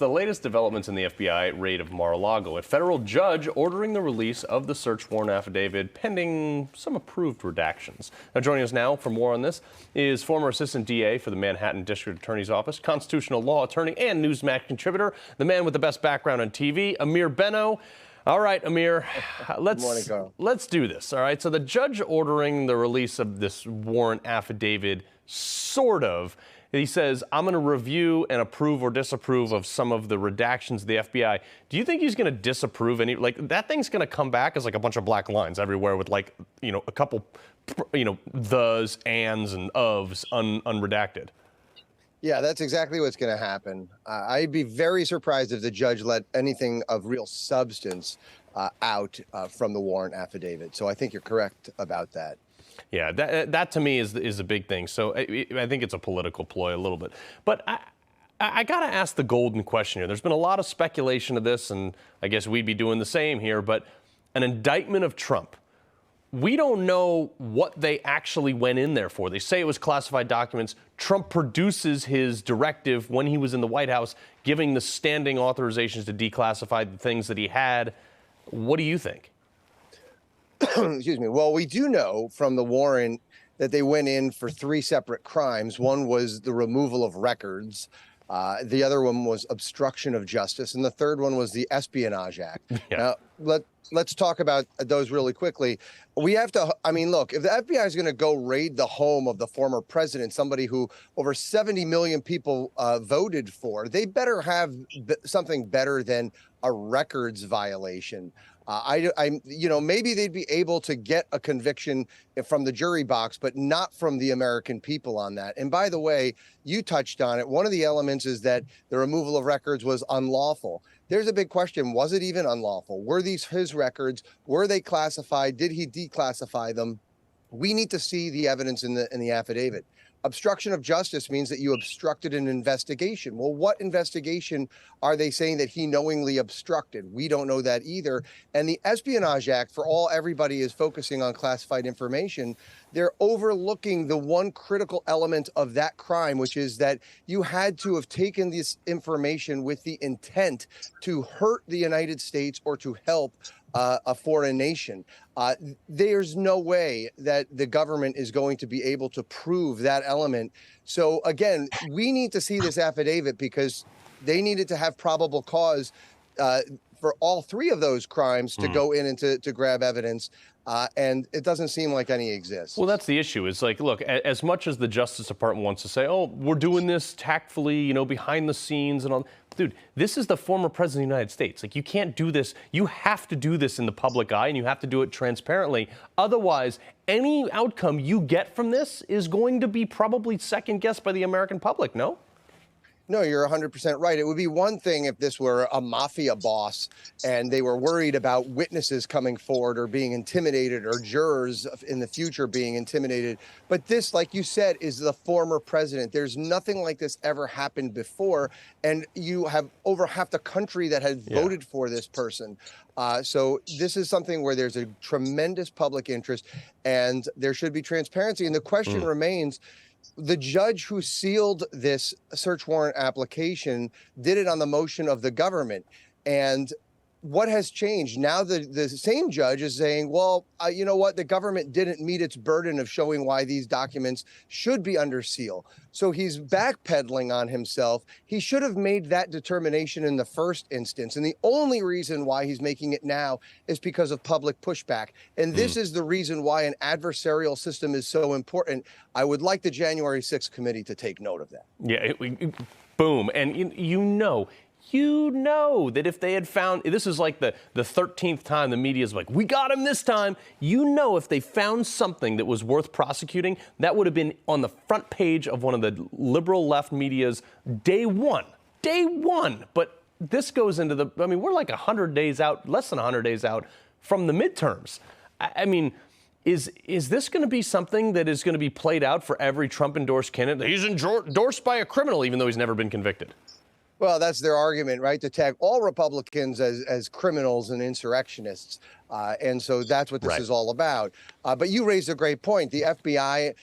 the latest developments in the FBI raid of Mar-a-Lago. A federal judge ordering the release of the search warrant affidavit pending some approved redactions. Now, joining us now for more on this is former assistant DA for the Manhattan District Attorney's Office, constitutional law attorney, and Newsmax contributor, the man with the best background on TV, Amir Benno. All right, Amir, let's do this. All right, so the judge ordering the release of this warrant affidavit, sort of, he says, I'm going to review and approve or disapprove of some of the redactions of the FBI. Do you think he's going to disapprove any, like, that thing's going to come back as like a bunch of black lines everywhere with, like, you know, a couple, you know, thes, ands, and ofs unredacted? Yeah, that's exactly what's going to happen. I'd be very surprised if the judge let anything of real substance out from the warrant affidavit. So I think you're correct about that. Yeah, that to me is a big thing. So I think it's a political ploy a little bit. But I got to ask the golden question here. There's been a lot of speculation of this, and I guess we'd be doing the same here. But an indictment of Trump. We don't know what they actually went in there for. They say it was classified documents. Trump produces his directive when he was in the White House, giving the standing authorizations to declassify the things that he had. What do you think? Excuse me. Well, we do know from the warrant that they went in for 3 separate crimes. One was the removal of records. The other one was obstruction of justice. And the third one was the Espionage Act. Yeah. Now, let's talk about those really quickly. We have to, I mean, look, if the FBI is going to go raid the home of the former president, somebody who over 70 million people voted for, they better have something better than a records violation. You know, maybe they'd be able to get a conviction from the jury box, but not from the American people on that. And by the way, you touched on it. One of the elements is that the removal of records was unlawful. There's a big question. Was it even unlawful? Were these his records? Were they classified? Did he declassify them? We need to see the evidence in the affidavit. Obstruction of justice means that you obstructed an investigation. Well, what investigation are they saying that he knowingly obstructed? We don't know that either. And the Espionage Act, for all everybody is focusing on classified information, they're overlooking the one critical element of that crime, which is that you had to have taken this information with the intent to hurt the United States or to help a foreign nation. There's no way that the government is going to be able to prove that element. So again, we need to see this affidavit because they needed to have probable cause for all 3 of those crimes to go in and to grab evidence. And it doesn't seem like any exists. Well, that's the issue. It's like, look, as much as the Justice Department wants to say, oh, we're doing this tactfully, you know, behind the scenes and all. Dude, this is the former president of the United States. Like, you can't do this. You have to do this in the public eye, and you have to do it transparently. Otherwise, any outcome you get from this is going to be probably second-guessed by the American public, no? No, you're 100% right. It would be one thing if this were a mafia boss and they were worried about witnesses coming forward or being intimidated or jurors in the future being intimidated. But this, like you said, is the former president. There's nothing like this ever happened before. And you have over half the country that has voted for this person. So this is something where there's a tremendous public interest and there should be transparency. And the question remains, the judge who sealed this search warrant application did it on the motion of the government. And what has changed? Now the same judge is saying, well, you know what? The government didn't meet its burden of showing why these documents should be under seal. So he's backpedaling on himself. He should have made that determination in the first instance. And the only reason why he's making it now is because of public pushback. And this is the reason why an adversarial system is so important. I would like the January 6th committee to take note of that. Yeah, boom. And you know that if they had found, this is like the 13th time the media's like, we got him this time. You know, if they found something that was worth prosecuting, that would have been on the front page of one of the liberal left media's day one. But this goes into I mean, we're like 100 days out, less than 100 days out from the midterms. I mean, is this going to be something that is going to be played out for every Trump-endorsed candidate? He's endorsed by a criminal, even though he's never been convicted. Well, that's their argument, right? To tag all Republicans as criminals and insurrectionists. And so that's what this is all about. But you raised a great point. The FBI